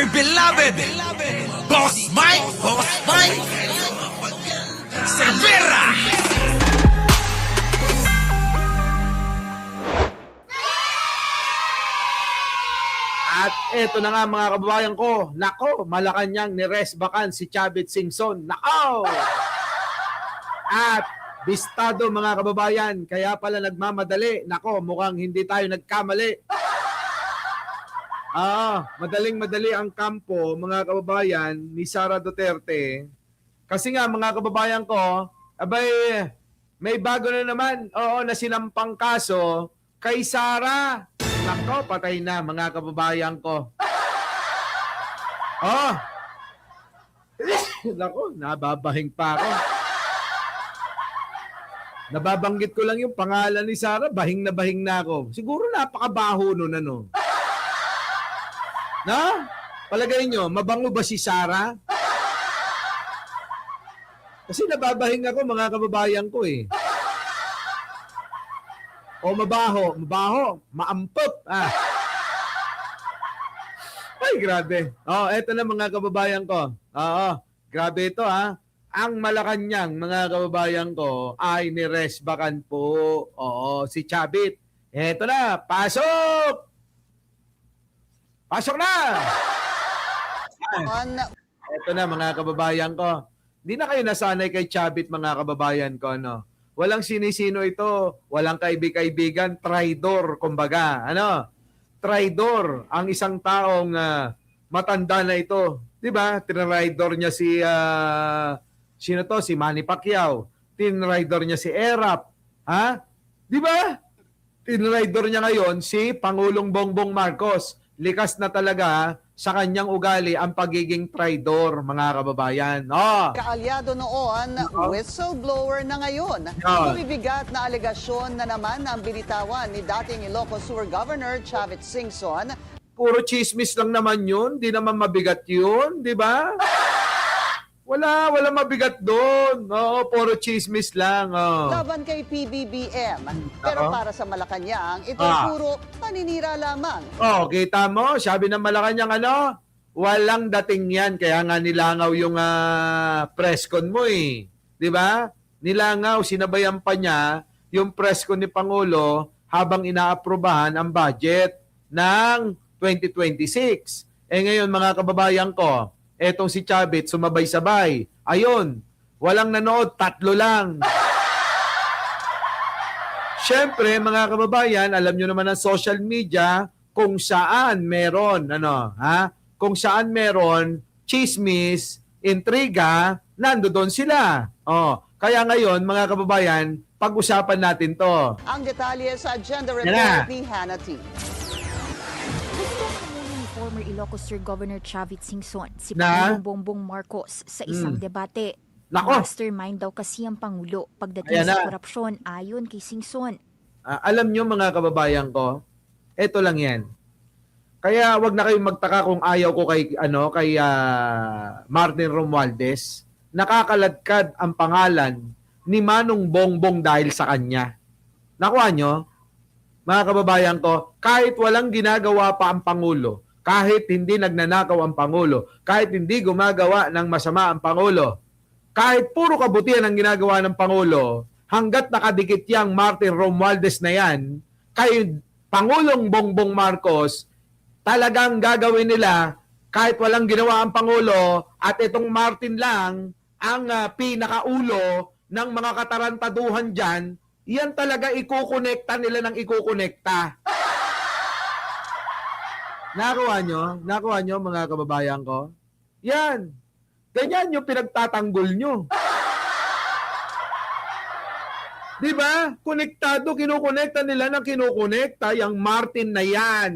dear beloved, Boss Mike Cervera. At eto na nga mga kababayan ko, nako, Malacanang niresbakan si Chavit Singson. Nako! At bistado mga kababayan, kaya pala nagmamadali. Nako, mukhang hindi tayo nagkamali. Madaling-madali ang kampo mga kababayan ni Sara Duterte. Kasi nga mga kababayan ko, abay, may bago na naman, na sinampang kaso kay Sara. Nako, patay na mga kababayan ko. Nako, nababahing pa ako. Nababanggit ko lang yung pangalan ni Sara, bahing na ako. Siguro napakabaho nun, ano. Na? Palagay nyo, mabango ba si Sara? Kasi nababahing ako mga kababayan ko eh. O mabaho, maampot. Ay, grabe. Eto na mga kababayan ko. Grabe ito Ang Malacanang mga kababayan ko ay niresbakan po. Si Chavit. Eto na, pasok! Pasok na! Eto na mga kababayan ko. Hindi na kayo nasanay kay Chavit mga kababayan ko, no? Walang sinisino ito, walang kaibig-kaibigan, traidor, kumbaga. Traidor ang isang taong matanda na ito. 'Di ba? Tinraidor niya si sino to? Si Manny Pacquiao. Tinraidor niya si Erap. 'Di ba? Tinraidor niya ngayon si Pangulong Bongbong Marcos. Likas na talaga sa kanyang ugali ang pagiging traidor, mga kababayan. Kaalyado noon, whistleblower na ngayon. Mabibigat na alegasyon na naman ang binitawan ni dating Ilocos Sur Governor Chavit Singson. Puro chismis lang naman yun. Di naman mabigat yun, di ba? Wala mabigat doon. Puro chismis lang. Laban kay PBBM. Pero para sa Malacanang, ito puro paninira lamang. Kita mo, sabi ng Malacanang walang dating yan. Kaya nga nilangaw yung press con mo eh. Di ba? Nilangaw, sinabayan pa niya yung press con ni Pangulo habang inaaprubahan ang budget ng 2026. Ngayon mga kababayan ko, etong si Chavit, sumabay-sabay. Ayun, walang nanood, 3 lang. Siyempre, mga kababayan, alam nyo naman ang social media kung saan meron, kung saan meron chismis, intriga, nandoon sila. Kaya ngayon, mga kababayan, pag-usapan natin to. Ang detalye sa agenda report ni Hannity. Former Ilocos Sur Governor Chavit Singson, si Pangulong Bongbong Marcos sa isang debate. Mastermind daw kasi ang Pangulo pagdating sa korupsyon ayon kay Singson. Alam nyo mga kababayan ko, eto lang yan. Kaya wag na kayong magtaka kung ayaw ko kay Martin Romualdez. Nakakaladkad ang pangalan ni Manong Bongbong dahil sa kanya. Nakuha nyo? Mga kababayan ko, kahit walang ginagawa pa ang Pangulo, kahit hindi nagnanakaw ang Pangulo, kahit hindi gumagawa ng masama ang Pangulo, kahit puro kabutihan ang ginagawa ng Pangulo, hanggat nakadikit yang Martin Romualdez na yan, kay Pangulong Bongbong Marcos, talagang gagawin nila kahit walang ginawa ang Pangulo at itong Martin lang ang pinakaulo ng mga katarantaduhan dyan, yan talaga ikukonekta nila ng ikukonekta. Nakuha nyo mga kababayan ko? Yan. Ganyan yung pinagtatanggol nyo. Diba? Konektado, kinukonekta nila ng kinukonekta yung Martin na yan.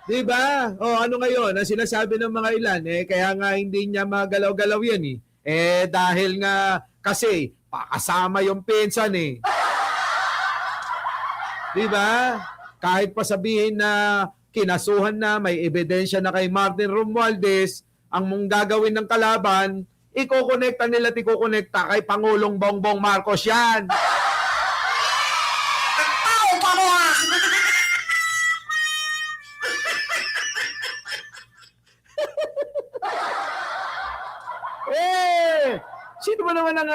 Diba? Ano ngayon? Ang sinasabi ng mga ilan, kaya nga hindi niya magalaw-galaw yan dahil nga kasi pakasama yung pinsan Diba? Kahit pa sabihin na kinasuhan na, may ebidensya na kay Martin Romualdez, ang mong gagawin ng kalaban, ikokonekta nila at ikokonekta kay Pangulong Bongbong Marcos yan. mo naman ang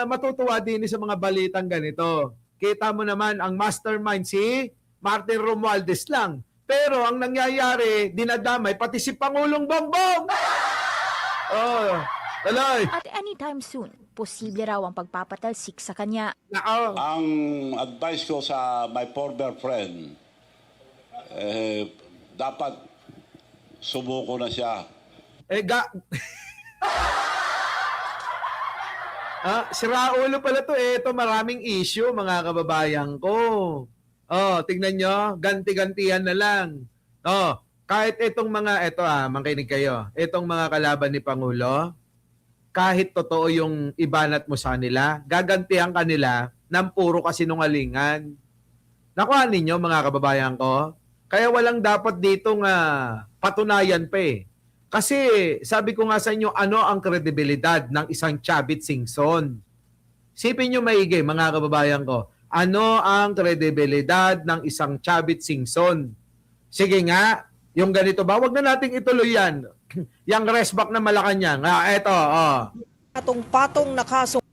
matutuwa din sa mga balitang ganito. Kita mo naman ang mastermind si Martin Romualdez lang. Pero ang nangyayari, dinadamay pati si Pangulong Bongbong. Oh, tuloy. At anytime soon, posible raw ang pagpapatalsik sa kanya. Nako. Ang advice ko sa my former friend, dapat sumuko na siya. Si Raulo pala to Ito maraming issue mga kababayan ko. Tignan nyo, ganti-gantihan na lang. Kahit itong mga, makinig kayo, itong mga kalaban ni Pangulo, kahit totoo yung ibanat mo sa kanila, gagantihan kanila ng puro kasinungalingan. Nakuha ninyo mga kababayan ko? Kaya walang dapat ditong patunayan pa eh. Kasi sabi ko nga sa inyo, ano ang kredibilidad ng isang Chavit Singson? Sipin nyo maigi mga kababayan ko, ano ang kredibilidad ng isang Chavit Singson? Sige nga, yung ganito ba? Huwag na nating ituloy yan. Yung resback na Malacanang. Eto. Patong-patong na kasong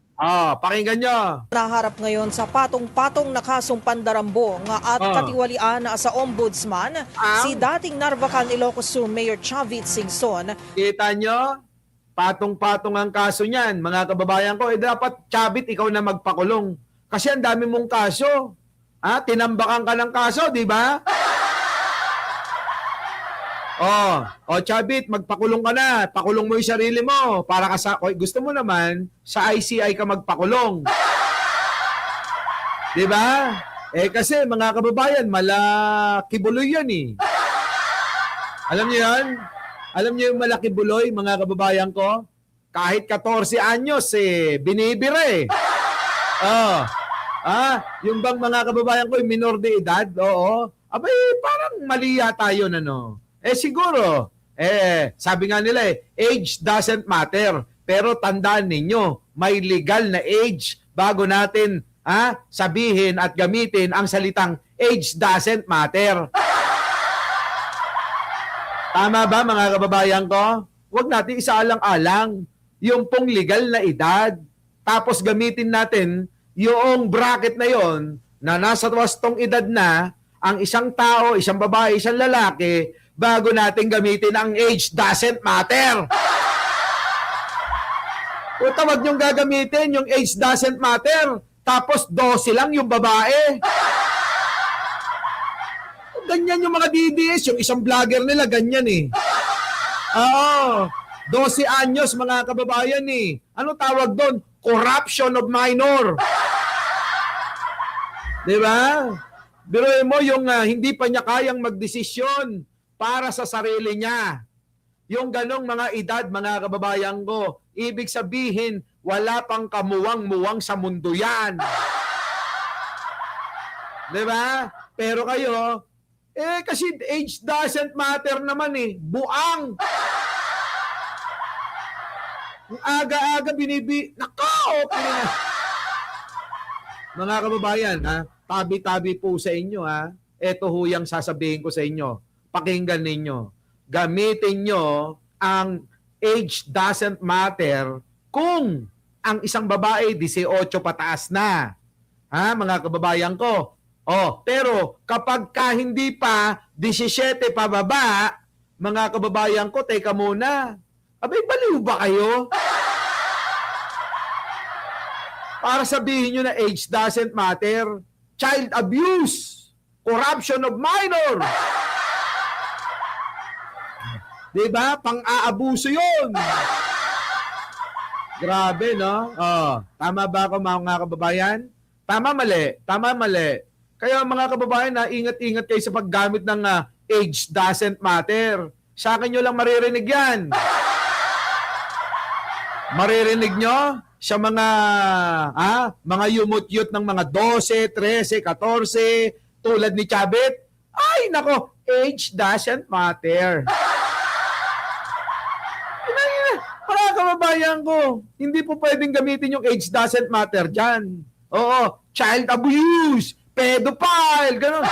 Pakinggan nyo. naharap ngayon sa patong-patong na kasong pandarambo nga at katiwalian sa ombudsman si dating Narvacan Ilocos Sur Mayor Chavit Singson. Kita nyo? Patong-patong ang kaso niyan. Mga kababayan ko, dapat Chavit ikaw na magpakulong. Kasi ang dami mong kaso. Tinambakan ka ng kaso, di ba? Chavit, magpakulong ka na. Pakulong mo yung sarili mo. Para ka gusto mo naman, sa ICI ka magpakulong. Di ba? Kasi mga kababayan, malaki buloy yan eh. Alam niyo yan? Alam niyo yung malaki buloy, mga kababayan ko? Kahit 14 anyos, binibira eh. Yung bang mga kababayan ko, yung minor de edad, abay, parang mali yata yun, ano. Siguro, sabi nga nila age doesn't matter. Pero tandaan ninyo, may legal na age bago natin sabihin at gamitin ang salitang age doesn't matter. Tama ba mga kababayan ko? Huwag natin isaalang-alang yung pong legal na edad. Tapos gamitin natin yung bracket na yon na nasa wastong edad na ang isang tao, isang babae, isang lalaki bago natin gamitin ang age doesn't matter. O tawag niyong gagamitin yung age doesn't matter, tapos 12 lang yung babae. Ganyan yung mga DDS, yung isang vlogger nila, ganyan eh. 12 anyos mga kababayan eh. Ano tawag doon? Corruption of minor. Diba? Biruin mo yung hindi pa niya kayang magdesisyon para sa sarili niya. Yung ganong mga edad, mga kababayan ko, ibig sabihin, wala pang kamuwang-muwang sa mundo yan. Diba? Pero kayo, kasi age doesn't matter naman eh. Buang. Yung aga-aga Mga kababayan, tabi-tabi po sa inyo, Ito ho yung sasabihin ko sa inyo. Pakinggan ninyo. Gamitin nyo ang age doesn't matter kung ang isang babae 18 pataas na. Mga kababayan ko. Pero kapag hindi pa 17 pababa, mga kababayan ko, teka muna. Abay, baliw ba kayo? Para sabihin nyo na age doesn't matter. Child abuse. Corruption of minor. Diba? Pang-aabuso yun. Grabe, no? Tama ba ako mga kababayan? Tama, mali. Tama, mali. Kaya mga kababayan, ingat-ingat kayo sa paggamit ng age doesn't matter. Sa akin nyo lang maririnig yan. Maririnig nyo sa mga yumut-yut ng mga 12, 13, 14, tulad ni Chavit. Ay, nako, age doesn't matter. Mga kababayan ko, hindi po pwedeng gamitin yung age doesn't matter dyan. Child abuse, pedophile, gano'n.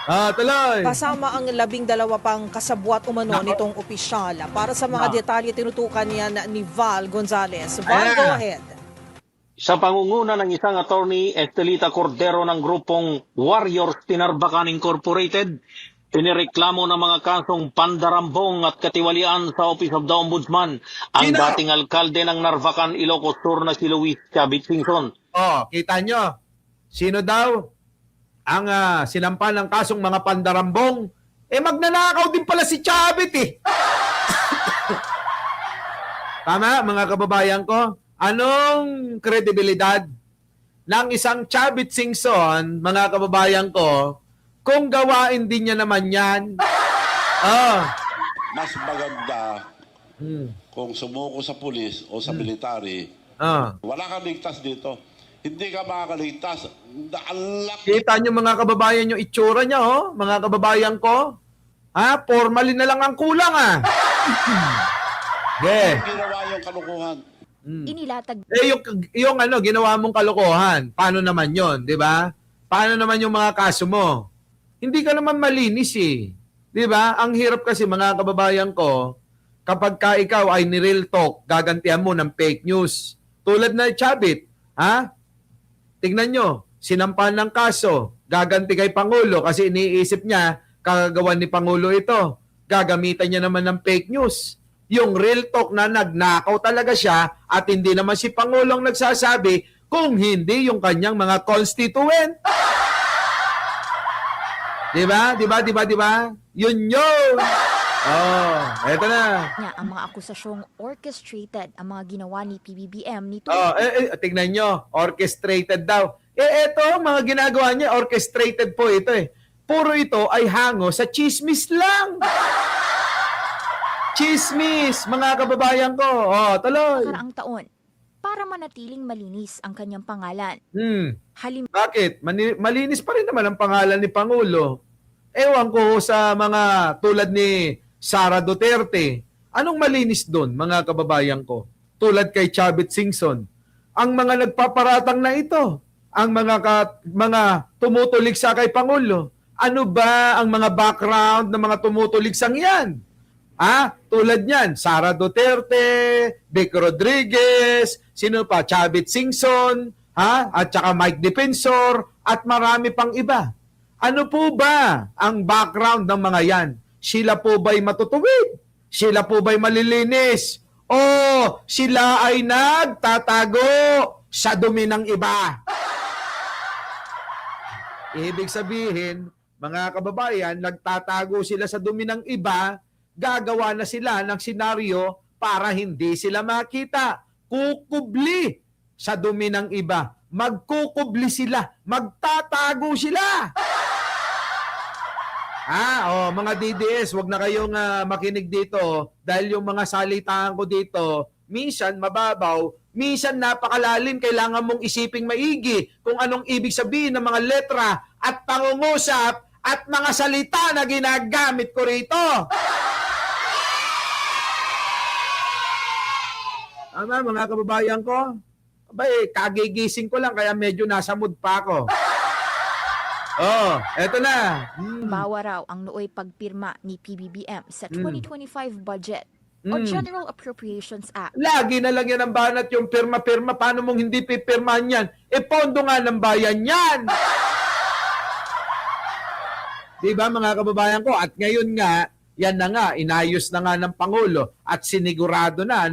Tuloy. Kasama ang 12 pang kasabwat umano nitong opisyal. Para sa mga detalye, tinutukan yan ni Val Gonzalez. Val, go ahead. Sa pangunguna ng isang attorney, Estelita Cordero ng grupong Warriors Tinarbacan Incorporated, inireklamo ng mga kasong pandarambong at katiwalian sa Office of the Ombudsman ang Sino? dating alkalde ng Narvacan, Ilocos Sur na si Luis Chavit Singson. Kita nyo. Sino daw ang sinampa ng kasong mga pandarambong? Magnanakaw din pala si Chavit eh. Tama, mga kababayan ko? Anong kredibilidad ng isang Chavit Singson, mga kababayan ko, kung gawain din niya naman yan? Mas maganda kung sumuko sa pulis o sa military. Wala kang ligtas dito. Hindi ka makakaligtas. Kita nyo mga kababayan yung itsura niya, mga kababayan ko. Formalin na lang ang kulang, Yeah. Ginawa yung kalukuhan. Inilatag yung ginawa mong kalokohan, paano naman yon, di ba? Paano naman yung mga kaso mo? Hindi ka naman malinis eh. Di ba? Ang hirap kasi mga kababayan ko, kapag ka ikaw ay ni-real talk, gagantihan mo ng fake news. Tulad na Chavit, tignan nyo, sinampan ng kaso, gaganti kay Pangulo kasi iniisip niya, kagagawan ni Pangulo ito. Gagamitan niya naman ng fake news. Yung real talk na nagnakaw talaga siya at hindi naman si Pangulong nagsasabi kung hindi yung kanyang mga constituent. Diba? Yun yun. Eto na. niya ang mga akusasyong orchestrated ang mga ginawa ni PBBM nito. Tingnan nyo, orchestrated daw. Eto, mga ginagawa niya, orchestrated po ito eh. Puro ito ay hango sa chismis lang. Chismis, mga kababayan ko. Tuloy. Nakaraang taon, para manatiling malinis ang kanyang pangalan. Bakit? Malinis pa rin naman ang pangalan ni Pangulo. Ewan ko sa mga tulad ni Sara Duterte. Anong malinis doon, mga kababayan ko? Tulad kay Chavit Singson. Ang mga nagpaparatang na ito, ang mga tumutuligsa kay Pangulo. Ano ba ang mga background ng mga tumutuligsang yan? Tulad niyan, Sara Duterte, Vic Rodriguez, sino pa? Chavit Singson, at saka Mike Defensor, at marami pang iba. Ano po ba ang background ng mga yan? Sila po ba'y matutuwid? Sila po ba'y malilinis? O sila ay nagtatago sa dumi ng iba? Ibig sabihin, mga kababayan, nagtatago sila sa dumi ng iba, gagawa na sila ng senaryo para hindi sila makita. Kukubli sa dumi ng iba. Magkukubli sila. Magtatago sila. Mga DDS, wag na kayong makinig dito dahil yung mga salitaan ko dito, minsan mababaw, minsan napakalalim. Kailangan mong isiping maigi kung anong ibig sabihin ng mga letra at pangungusap at mga salita na ginagamit ko rito. Mga kababayan ko, kagigising ko lang kaya medyo nasa mood pa ako. Eto na. Bawa raw ang nooy pagpirma ni PBBM sa 2025 budget o General Appropriations Act. Lagi na lang yan ang banat yung pirma-pirma. Paano mong hindi pipirmahan yan? Pondo nga ng bayan yan. Diba mga kababayan ko? At ngayon nga, yan na nga, inayos na nga ng Pangulo at sinigurado na,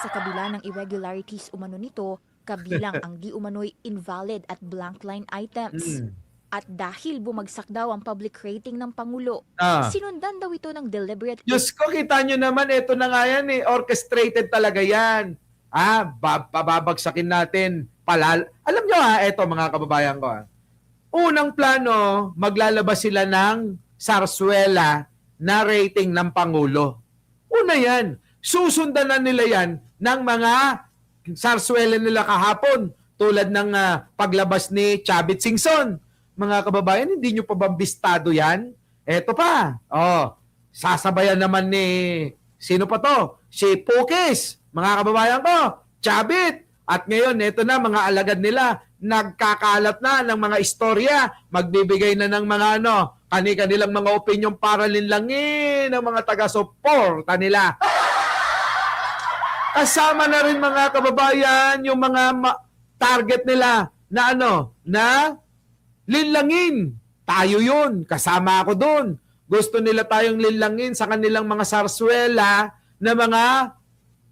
Sa kabila ng irregularities umano nito, kabilang ang di umano'y invalid at blank line items. At dahil bumagsak daw ang public rating ng Pangulo, sinundan daw ito ng deliberate... Diyos ko, kita nyo naman, ito na nga yan orchestrated talaga yan. Pababagsakin natin. Alam nyo eto mga kababayan ko. Unang plano, maglalabas sila ng sarswela na rating ng Pangulo. Una yan. Susundan na nila yan ng mga sarswela nila kahapon tulad ng paglabas ni Chavit Singson. Mga kababayan, hindi nyo pa bambistado yan? Eto pa. Sasabayan naman ni sino pa to? Si Pukis. Mga kababayan ko, Chavit. At ngayon, eto na mga alagad nila nagkakalat na ng mga istorya, magbibigay na ng mga kani-kanilang mga opinion para linlangin ng mga taga-suporta nila. Kasama na rin mga kababayan yung mga target nila na na linlangin. Tayo yun, kasama ako doon. Gusto nila tayong linlangin sa kanilang mga sarswela na mga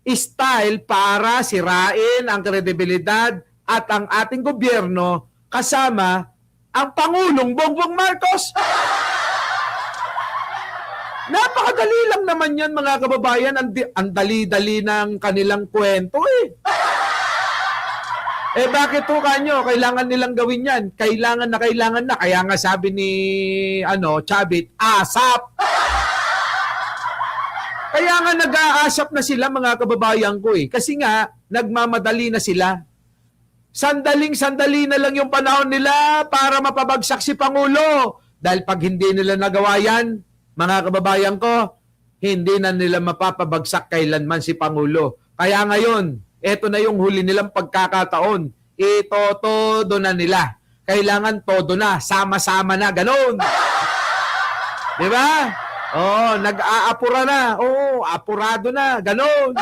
style para sirain ang kredibilidad at ang ating gobyerno kasama ang Pangulong Bongbong Marcos. Napakadali lang naman yan mga kababayan. Ang dali-dali ng kanilang kwento eh. Bakit po kanyo? Kailangan nilang gawin yan. Kailangan na. Kaya nga sabi ni Chavit, ASAP. Kaya nga nag-aasap na sila mga kababayan ko eh. Kasi nga, nagmamadali na sila. Sandaling-sandali na lang yung panahon nila para mapabagsak si Pangulo. Dahil pag hindi nila nagawa yan, mga kababayan ko, hindi na nila mapapabagsak kailanman si Pangulo. Kaya ngayon, eto na yung huli nilang pagkakataon. Ito-todo na nila. Kailangan todo na, sama-sama na, ganun. Di ba? Nag-aapura na. Apurado na, ganun.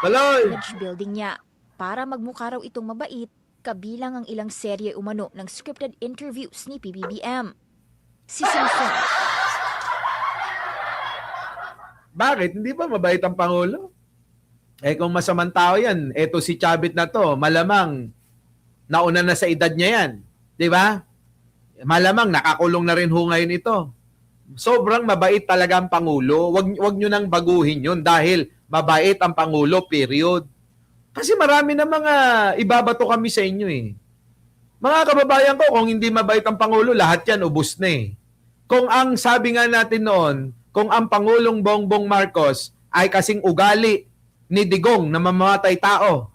Tuloy. Image building niya. Para magmukha raw itong mabait, kabilang ang ilang serye umano ng scripted interviews ni PBBM. Si Simpson. Bakit? Hindi ba mabait ang Pangulo? Kung masamang tao yan, eto si Chavit na to, malamang nauna na sa edad niya yan. Di ba? Malamang nakakulong na rin ho ngayon ito. Sobrang mabait talaga ang Pangulo. Wag nyo nang baguhin yun dahil mabait ang Pangulo, period. Kasi marami na mga ibabato kami sa inyo eh. Mga kababayan ko, kung hindi mabait ang Pangulo, lahat yan ubos na eh. Kung ang sabi nga natin noon, kung ang Pangulong Bongbong Marcos ay kasing ugali ni Digong na mamamatay tao,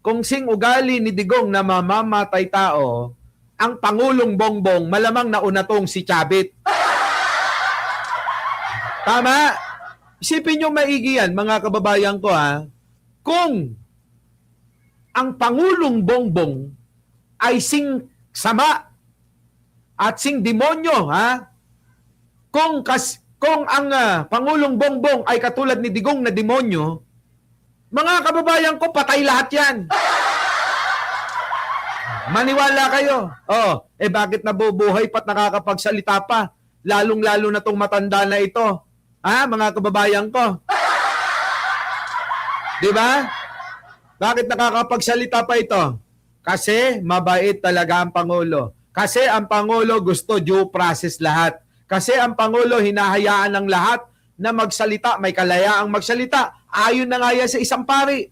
kung sing ugali ni Digong na mamamatay tao, ang Pangulong Bongbong malamang nauna tong si Chavit. Tama? Isipin nyo maigi yan, mga kababayan ko kung ang Pangulong Bongbong ay sing sama at sing demonyo, kung ang Pangulong Bongbong ay katulad ni Digong na demonyo, mga kababayan ko, patay lahat yan. Maniwala kayo. Bakit nabubuhay pa't nakakapagsalita pa? Lalong-lalo na tong matanda na ito. Mga kababayan ko. Di ba? Bakit nakakapagsalita pa ito? Kasi mabait talaga ang Pangulo. Kasi ang Pangulo gusto due process lahat. Kasi ang Pangulo hinahayaan ng lahat na magsalita, may kalayaang magsalita. Ayon na nga yan sa isang pari.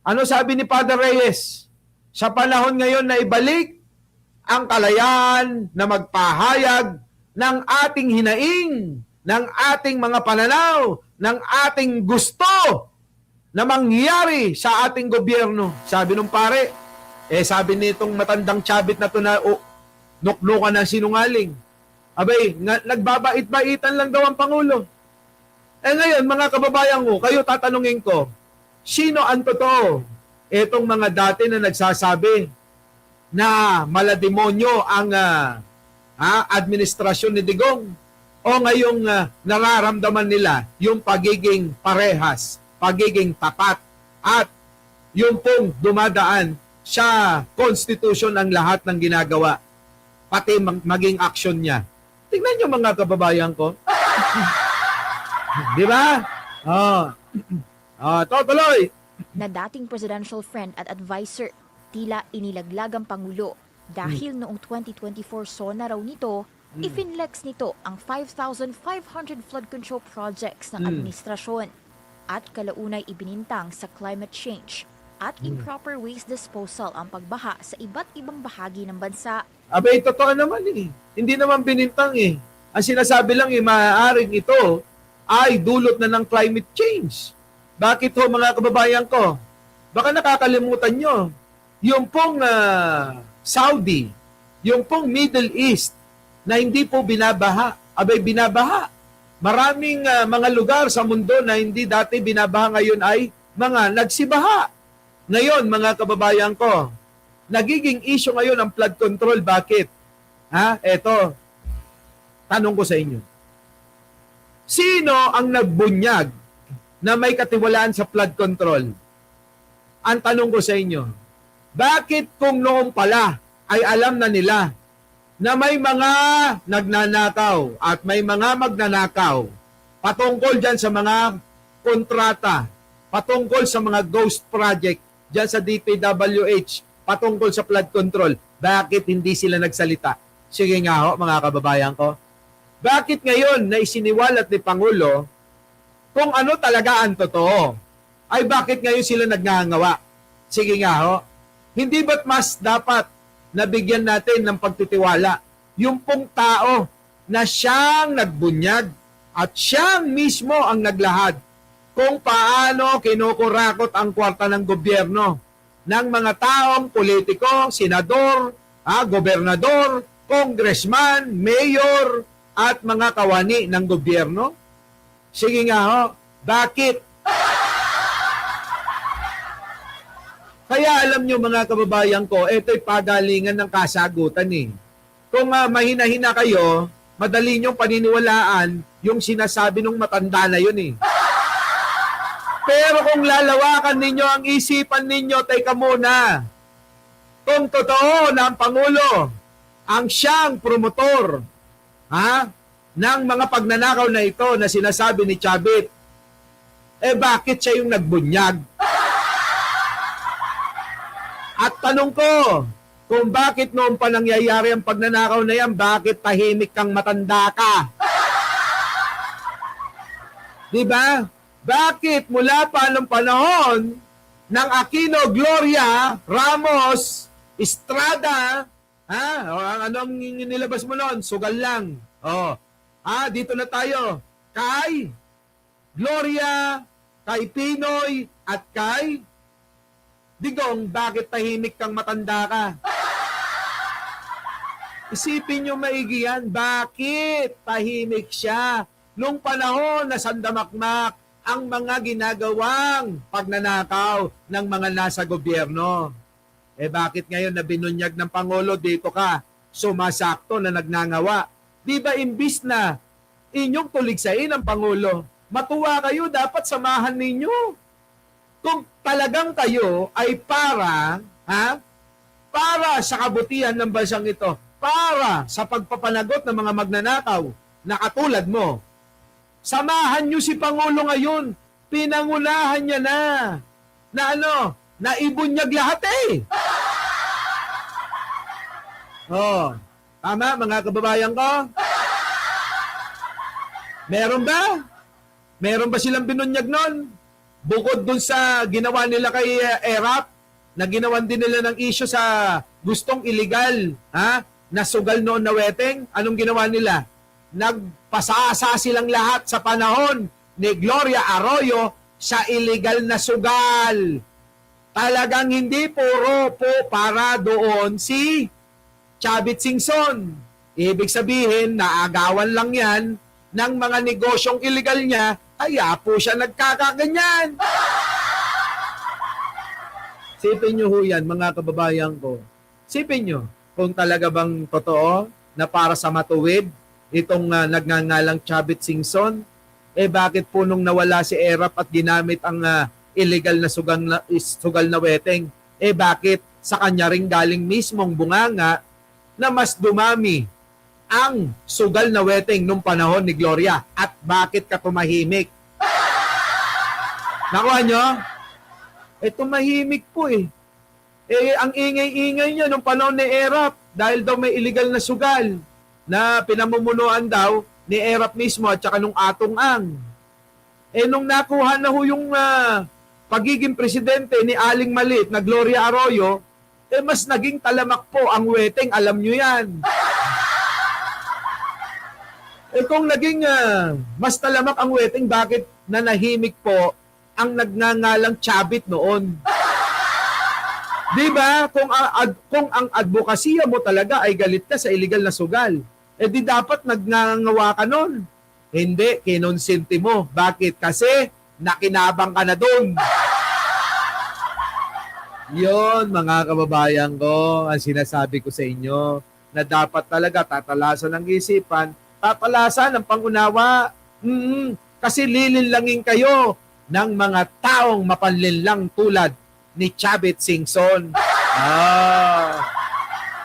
Ano sabi ni Father Reyes? Sa panahon ngayon na ibalik ang kalayaan na magpahayag ng ating hinaing, ng ating mga pananaw, ng ating gusto na mangyari sa ating gobyerno. Sabi nung pare, sabi nitong matandang Chavit na to na nuknukan ng sinungaling. Abay, nagbabait-baitan lang daw ang Pangulo. Ngayon, mga kababayan ko, kayo tatanungin ko, sino ang totoo? Etong mga dati na nagsasabi na malademonyo ang administrasyon ni Digong o ngayong nararamdaman nila yung pagiging parehas, pagiging tapat at yung pong dumadaan sa Constitution ang lahat ng ginagawa, pati maging action niya. Tingnan nyo mga kababayan ko. Di ba? Tuloy. Na dating presidential friend at advisor, tila inilaglag ang Pangulo dahil noong 2024 SONA raw nito, ifinlex nito ang 5,500 flood control projects ng administrasyon at kalaunay ibinintang sa climate change at improper waste disposal ang pagbaha sa iba't ibang bahagi ng bansa. Abay, totoo naman eh. Hindi naman binintang eh. Ang sinasabi lang maaaring ito ay dulot na ng climate change. Bakit ho mga kababayan ko? Baka nakakalimutan nyo, yung pong Saudi, yung pong Middle East na hindi po binabaha, abay binabaha. Maraming mga lugar sa mundo na hindi dati binabaha ngayon ay mga nagsibaha. Ngayon mga kababayan ko, nagiging issue ngayon ang flood control. Bakit? Eto, tanong ko sa inyo. Sino ang nagbunyag na may katiwalaan sa flood control? Ang tanong ko sa inyo, bakit kung noong pala ay alam na nila na may mga nagnanakaw at may mga magnanakaw patungkol dyan sa mga kontrata, patungkol sa mga ghost project dyan sa DPWH, patungkol sa flood control, bakit hindi sila nagsalita? Sige nga ho, mga kababayan ko. Bakit ngayon na isiniwalat ni Pangulo kung ano talaga ang totoo? Ay bakit ngayon sila nagngangawa? Sige nga ho, hindi ba't mas dapat nabigyan natin ng pagtitiwala yung pong tao na siyang nagbunyag at siyang mismo ang naglahad kung paano kinukurakot ang kwarta ng gobyerno ng mga taong politiko, senador, gobernador, congressman, mayor, at mga kawani ng gobyerno? Sige nga ho, bakit? Kaya alam nyo mga kababayan ko, ito'y pagalingan ng kasagutan eh. Kung mahina-hina kayo, madali nyong paniniwalaan yung sinasabi ng matanda na yun eh. Pero kung lalawakan ninyo ang isipan ninyo, teka muna, kung totoo na ang Pangulo ang siyang promotor ng mga pagnanakaw na ito na sinasabi ni Chavit, bakit siya yung nagbunyag? At tanong ko, kung bakit noon pa nangyayari ang pagnanakaw na yan, bakit tahimik kang matanda ka? Diba? Bakit mula pa ng panahon ng Aquino, Gloria, Ramos, Estrada, anong nilabas mo noon? Sugal lang. Dito na tayo. Kay Gloria, kay Pinoy, at kay Digong, bakit tahimik kang matanda ka? Isipin nyo maigi yan, bakit tahimik siya nung panahon na sandamakmak ang mga ginagawang pagnanakaw ng mga nasa gobyerno? Bakit ngayon na binunyag ng Pangulo, dito ka, sumasakto na nagngangawa? Di ba imbis na inyong tuligsain ang Pangulo, matuwa kayo, dapat samahan ninyo. Kung talagang kayo ay para sa kabutihan ng bansang ito, para sa pagpapanagot ng mga magnanakaw na katulad mo, samahan nyo si Pangulo ngayon. Pinangunahan niya na ibunyag lahat eh. Tama mga kababayan ko? Meron ba? Meron ba silang binunyag nun? Bukod dun sa ginawa nila kay ERAP, na ginawan din nila ng issue sa gustong illegal, na sugal noon na weteng, anong ginawa nila? Nagpasasa silang lahat sa panahon ni Gloria Arroyo sa illegal na sugal. Talagang hindi puro po para doon si Chavit Singson. Ibig sabihin, naagawan lang yan ng mga negosyong illegal niya, kaya po siya nagkakaganyan. Sipin nyo ho yan, mga kababayan ko. Sipin nyo, kung talaga bang totoo na para sa matuwid, itong nagngangalang Chavit Singson, bakit po nung nawala si ERAP at ginamit ang illegal na sugal na weteng, bakit sa kanya ring galing mismong bunganga na mas dumami ang sugal na weteng nung panahon ni Gloria, at bakit ka tumahimik? Nakuha nyo? Tumahimik po eh. Ang ingay-ingay niya nung panahon ni ERAP dahil daw may illegal na sugal na pinamumunuan daw ni ERAP mismo at saka nung Atong Ang. Nung nakuha na ho yung pagiging presidente ni Aling Malit na Gloria Arroyo, mas naging talamak po ang weteng, alam nyo yan. Kung naging mas talamak ang weteng, bakit nanahimik po ang nagngangalang Chavit noon? Di ba? Kung ang advokasya mo talaga ay galit ka sa illegal na sugal, di dapat nagngangawa ka nun. Hindi, kinonsinti mo. Bakit? Kasi nakinabang ka na doon. Yon, mga kababayan ko, ang sinasabi ko sa inyo na dapat talaga tatalasan ng isipan, tatalasan ng pangunawa. Kasi lilinlangin kayo ng mga taong mapanlinlang tulad ni Chavit Singson.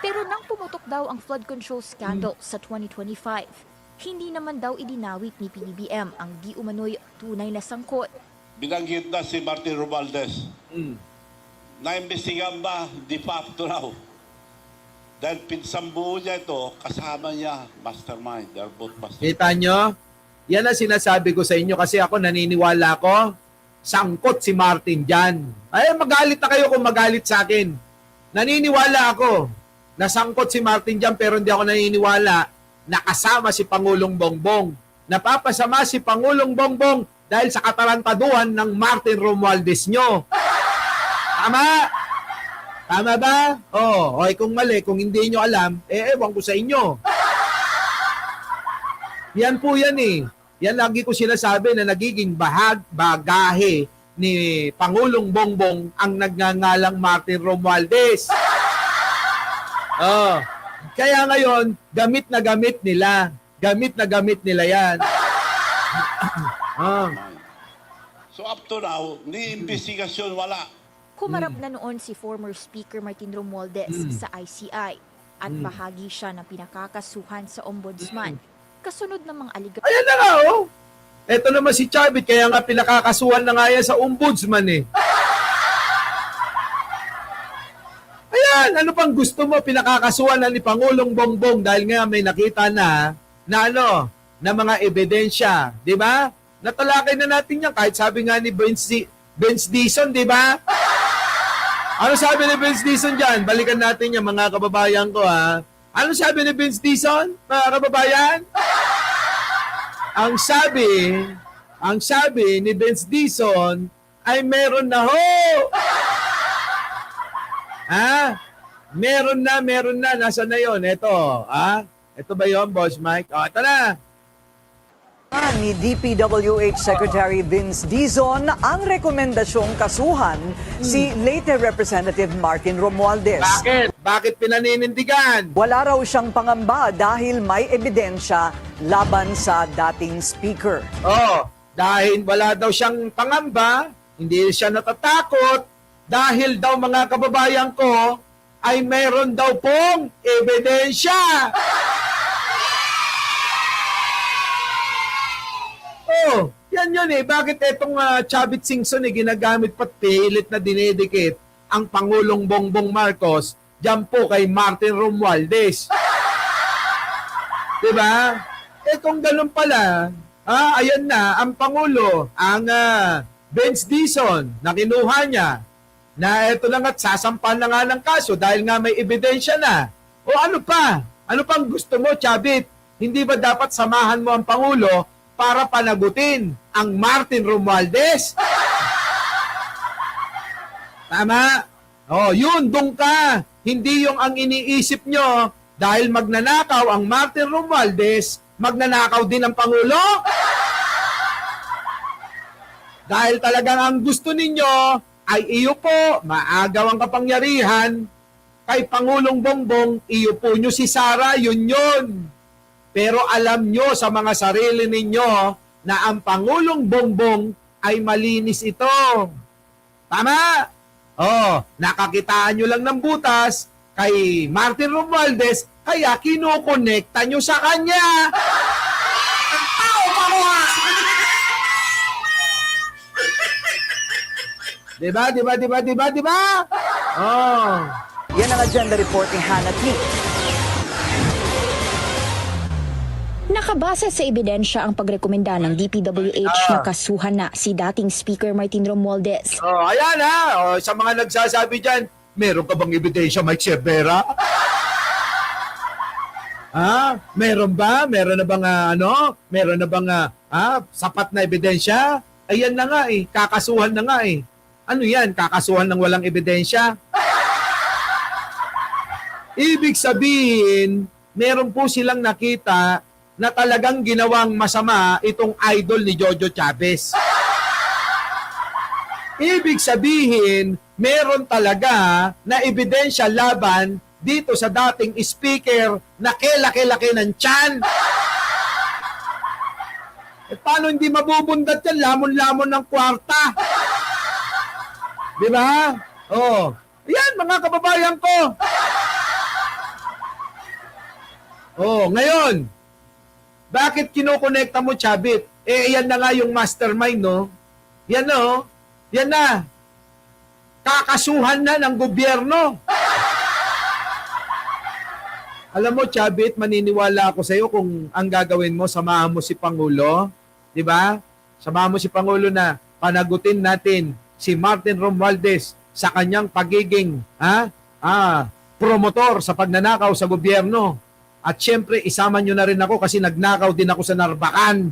Pero nang pumutok daw ang flood control scandal sa 2025, hindi naman daw idinawit ni PBBM ang di umano'y tunay na sangkot. Binanggit na si Martin Romualdez. Naimbestigahan ba? Di pa up to now. Dahil pinsambuo niya ito, kasama niya, mastermind. They're both mastermind. Kita nyo? Yan ang sinasabi ko sa inyo kasi ako naniniwala ko, sangkot si Martin dyan. Ay, magalit na kayo kung magalit sa akin. Naniniwala ako na sangkot si Martin dyan pero hindi ako naniniwala na kasama si Pangulong Bongbong. Napapasama si Pangulong Bongbong dahil sa katarantaduhan ng Martin Romualdez nyo. Tama? Tama ba? Okay, kung mali, kung hindi nyo alam, ewan ko sa inyo. Yan po yan eh. Yan lagi ko sinasabi na nagiging bagahe ni Pangulong Bongbong ang nagngangalang Martin Romualdez. Kaya ngayon, gamit na gamit nila. Gamit na gamit nila yan. So up to now, ni investigasyon wala. Humarap na noon si former Speaker Martin Romualdez sa ICI at bahagi siya ng pinakakasuhan sa Ombudsman. Kasunod ng mga aligasyon. Ayan na nga oh. Ito naman si Chavit, kaya nga pinakakasuhan na nga yan sa Ombudsman eh. Ayan, ano pang gusto mo? Pinakakasuhan na ni Pangulong Bongbong dahil nga may nakita na mga ebidensya, di ba? Natalakay na natin yan kahit sabi nga ni Vince Dizon, di ba? Ano sabi ni Vince Dizon dyan? Balikan natin yan, mga kababayan ko, ha? Ano sabi ni Vince Dizon, mga kababayan? Ang sabi ni Vince Dizon ay meron na ho! Meron na. Nasaan na yon? Ito, Ito ba yon, Boss Mike? Ito na. Ni DPWH Secretary Vince Dizon ang rekomendasyong kasuhan si late Representative Martin Romualdez. Bakit? Bakit pinaninindigan? Wala raw siyang pangamba dahil may ebidensya laban sa dating speaker. Dahil wala daw siyang pangamba, hindi siya natatakot, dahil daw mga kababayan ko, ay meron daw pong ebidensya. Yan yun eh. Bakit itong Chavit Singson ginagamit pa pilit na dinedikit ang Pangulong Bongbong Marcos dyan po kay Martin Romualdez. Diba? Kung ganun pala, ayan na, ang Pangulo, ang Vince Dizon na kinuha niya, na ito lang at sasampan na nga ng kaso dahil nga may ebidensya na. O ano pa? Ano pang gusto mo, Chavit? Hindi ba dapat samahan mo ang Pangulo para panagutin ang Martin Romualdez? Tama? Yun, doon ka. Hindi yung ang iniisip nyo dahil magnanakaw ang Martin Romualdez, magnanakaw din ang Pangulo? Dahil talagang ang gusto ninyo ay iyo po, maagaw ang kapangyarihan, kay Pangulong Bongbong, iyo po nyo si Sara, yun. Pero alam nyo sa mga sarili ninyo na ang Pangulong Bongbong ay malinis ito. Tama? Nakakitaan nyo lang ng butas kay Martin Romualdez, kaya kinokonekta nyo sa kanya. Ang tao pa Diba? Yan ang agenda report ni Hannah T. Nakabase sa ebidensya ang pagrekomenda ng DPWH na kasuhan na si dating Speaker Martin Romualdez. Ayan sa mga nagsasabi dyan, meron ka bang ebidensya, Mike Cervera? Meron ba? Meron na bang Meron na bang sapat na ebidensya? Ayan na nga kakasuhan na nga Ano yan? Kakasuhan ng walang ebidensya? Ibig sabihin, meron po silang nakita na talagang ginawang masama itong idol ni Jojo Chavez. Ibig sabihin, meron talaga na ebidensya laban dito sa dating speaker na kelaki-laki ng tiyan. Eh, paano hindi mabubundat yan? Lamon-lamon ng kwarta. Di ba? Oh. Yan, mga kababayan ko. Oh, ngayon, bakit kinokonekta mo, Chavit? Eh, yan na nga yung mastermind, no? Yan, no? Yan na. Kakasuhan na ng gobyerno. Alam mo, Chavit, maniniwala ako sa iyo kung ang gagawin mo, samahan mo si Pangulo. Di ba? Samahan mo si Pangulo na panagutin natin si Martin Romualdez sa kanyang pagiging promotor sa pagnanakaw sa gobyerno. At syempre, isama nyo na rin ako kasi nagnakaw din ako sa Narbacan.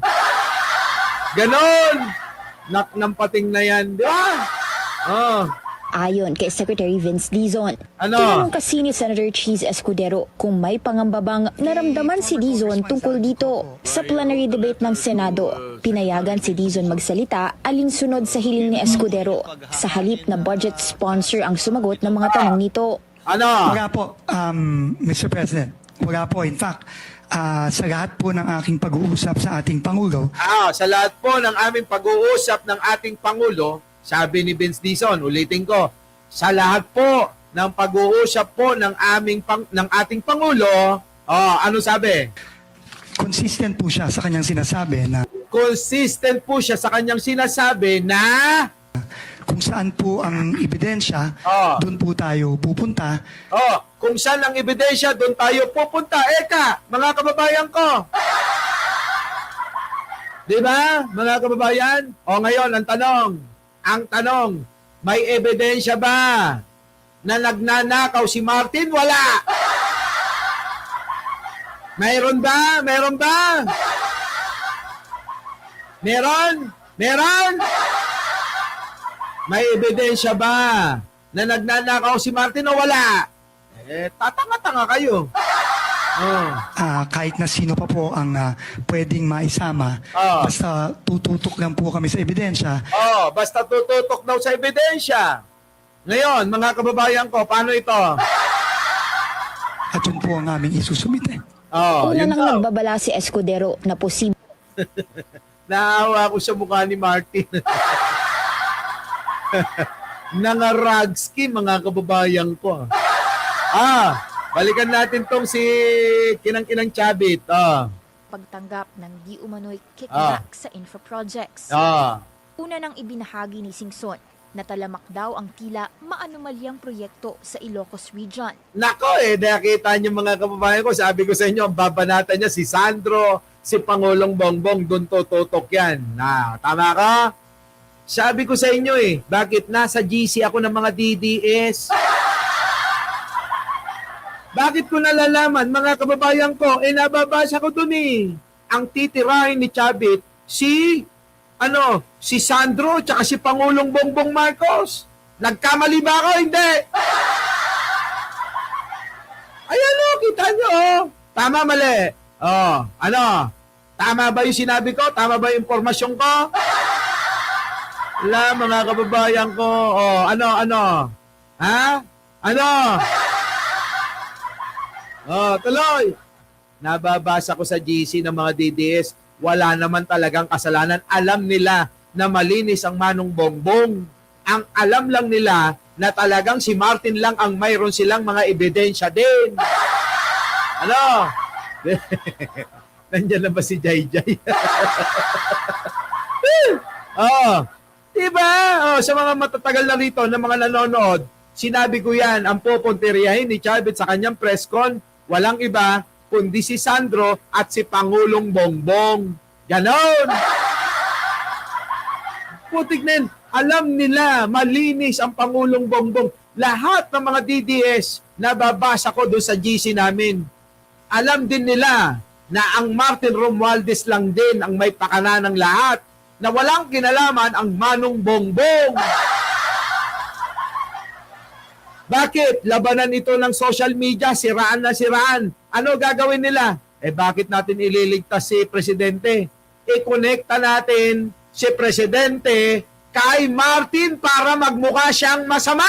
Ganon! Nampating na yan. Di ba? Oh. Ayon kay Secretary Vince Dizon, Ano? tinanong kasi ni Senator Cheese Escudero kung may pangambabang naramdaman si Dizon tungkol dito. Sa plenary debate ng Senado, pinayagan si Dizon magsalita alinsunod sa hiling ni Escudero sa halip na budget sponsor ang sumagot ng mga tanong nito. Ano? Wala po, Mr. President. Wala po. In fact, sa lahat po ng aking pag-uusap sa ating Pangulo, Sa lahat po ng aming pag-uusap ng ating Pangulo, sabi ni Vince Dizon, ulitin ko, sa lahat po ng pag-uusap po ng ating Pangulo, ano sabi? consistent po siya sa kanyang sinasabi na Consistent po siya sa kanyang sinasabi na kung saan po ang ebidensya, doon po tayo pupunta. kung saan ang ebidensya, doon tayo pupunta. Eka, mga kababayan ko. Di ba, mga kababayan? Ngayon, ang tanong, may ebidensya ba na nagnanakaw si Martin? Wala. Mayroon ba? Meron ba? Meron? Meron? May ebidensya ba na nagnanakaw si Martin o wala? Tatanga-tanga kayo. Kahit na sino pa po ang pwedeng maisama, basta tututok lang po kami sa ebidensya. Basta tututok daw sa ebidensya. Ngayon, mga kababayan ko, paano ito? At yun po ang aming isusumite. Una yun nang daw. nagbabala si Escudero na posible Naawa ko sa mukha ni Martin. Nangaragski, mga kababayan ko. Balikan natin tong si Kinang-Kinang Chavit. pagtanggap ng di umano'y kickback sa infra projects. Una nang ibinahagi ni Singson na talamak daw ang tila maanumalyang proyekto sa Ilocos Region. Nako nakita niyo mga kababayan ko, sabi ko sa inyo, ang babanatan niya si Sandro, si Pangulong Bongbong, doon tututok yan. Tama ka? Sabi ko sa inyo bakit nasa GC ako ng mga DDS? Bakit ko nalalaman, mga kababayan ko? Nababasa ko doon Ang titirahin ni Chavit, si Sandro, tsaka si Pangulong Bongbong Marcos. Nagkamali ba ako? Hindi. Ayan kita nyo Tama, mali. Tama ba yung sinabi ko? Tama ba yung impormasyon ko? Wala, mga kababayan ko. Tuloy. Nababasa ko sa GC ng mga DDS, wala naman talagang kasalanan. Alam nila na malinis ang Manong Bongbong. Ang alam lang nila na talagang si Martin lang ang mayroon silang mga ebidensya din. Nandiyan na ba si Jai Jai? Diba? Sa mga matatagal na rito na mga nanonood, sinabi ko yan, ang pupunteriyahin ni Chavit sa kanyang press con, walang iba kundi si Sandro at si Pangulong Bongbong. Ganon! Putik na yun. Alam nila, malinis ang Pangulong Bongbong. Lahat ng mga DDS na babasa ko doon sa GC namin, alam din nila na ang Martin Romualdez lang din ang may pakana ng lahat, na walang kinalaman ang Manong Bongbong. Bakit? Labanan ito ng social media, siraan na siraan. Ano gagawin nila? Bakit natin ililigtas si Presidente? Ikonekta natin si Presidente kay Martin para magmukha siyang masama.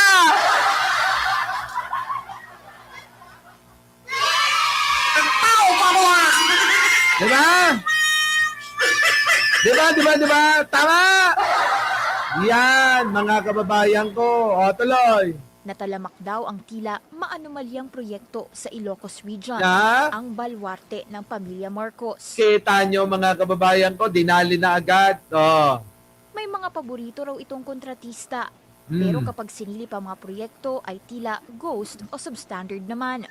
Diba? Diba? Tama! Yan, mga kababayan ko. O, tuloy. Natalamak daw ang tila maanumalyang proyekto sa Ilocos Region, Na? ang balwarte ng pamilya Marcos. Kita nyo, mga kababayan ko, dinali na agad. O. May mga paborito raw itong kontratista. Pero kapag sinilip ang mga proyekto ay tila ghost o substandard naman.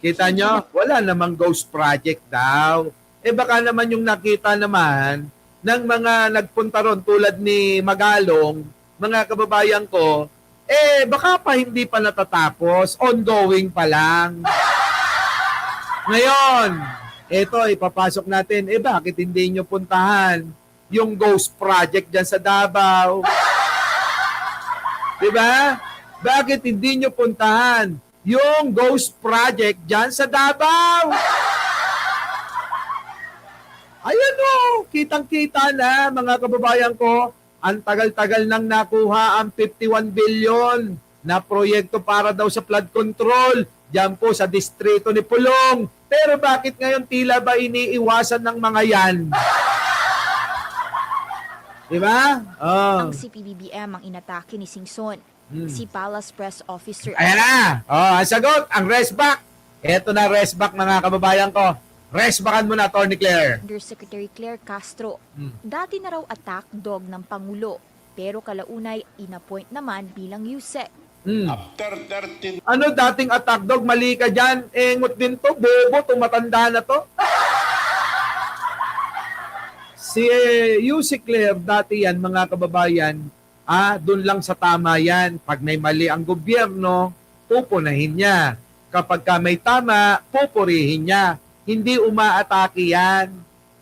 Kita nyo, wala namang ghost project daw. Baka naman yung nakita naman ng mga nagpunta ron tulad ni Magalong, mga kababayan ko, baka pa hindi pa natatapos, ongoing pa lang. Ngayon, ito ipapasok natin, bakit hindi nyo puntahan yung ghost project dyan sa Davao? Diba? Bakit hindi nyo puntahan yung ghost project dyan sa Davao? Ayan o, kitang-kita na mga kababayan ko, ang tagal-tagal nang nakuha ang 51 billion na proyekto para daw sa flood control dyan po sa distrito ni Pulong. Pero bakit ngayon tila ba iniiwasan ng mga yan? Diba? Ang CPBBM ang inatake ni Singson. Si Palace Press Officer. Ayan na! Ang sagot, ang resback. Ito na resback mga kababayan ko. Resbackan mo na, Atty. Claire. Undersecretary Claire Castro. Dati na raw attack dog ng Pangulo. Pero kalaunay, inappoint naman bilang USEC. After 13 Ano dating attack dog? Mali ka dyan. Engot din to. Bobo, itong matanda na to. Si UC Claire, dati yan, mga kababayan, doon lang sa tama yan. Pag may mali ang gobyerno, pupunahin niya. Kapag ka may tama, pupurihin niya. Hindi umaatake yan.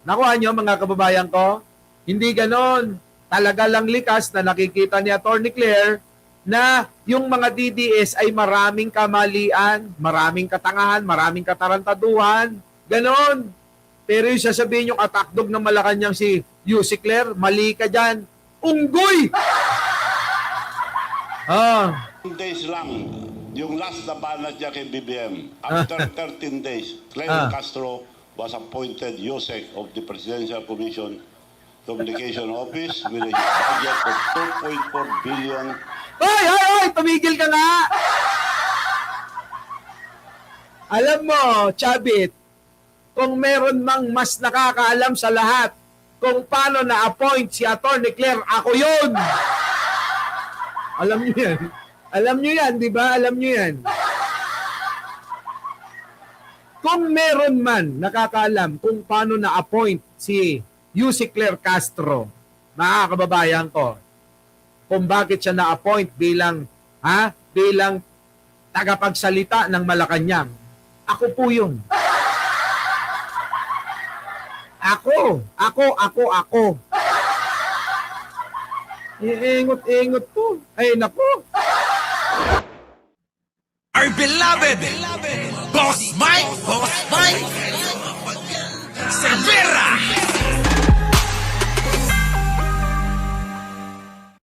Nakuha nyo, mga kababayan ko? Hindi ganon. Talaga lang likas na nakikita ni Atty. Claire na yung mga DDS ay maraming kamalian, maraming katangahan, maraming katarantaduhan. Ganon. Pero yung sasabihin yung attack dog ng Malacanang si UC Claire, mali ka dyan. Unggoy! days lang yung last na banat niya kay BBM. After 13 days, Claire Castro was appointed USEC of the Presidential Commission Communication Office with a budget of 2.4 billion. Hoy! Tumigil ka nga! Alam mo, Chabit, kung meron mang mas nakakaalam sa lahat kung paano na-appoint si Atty. Claire, ako yun! Alam niyo yan. Alam niyo yan, di ba? Alam niyo yan. Kung meron man nakakaalam kung paano na-appoint si UC Claire Castro, mga kababayan ko, kung bakit siya na-appoint bilang tagapagsalita ng Malacanang, ako po yun. Ako. Iingot po. Ay, naku. Our beloved Boss Mike Cervera.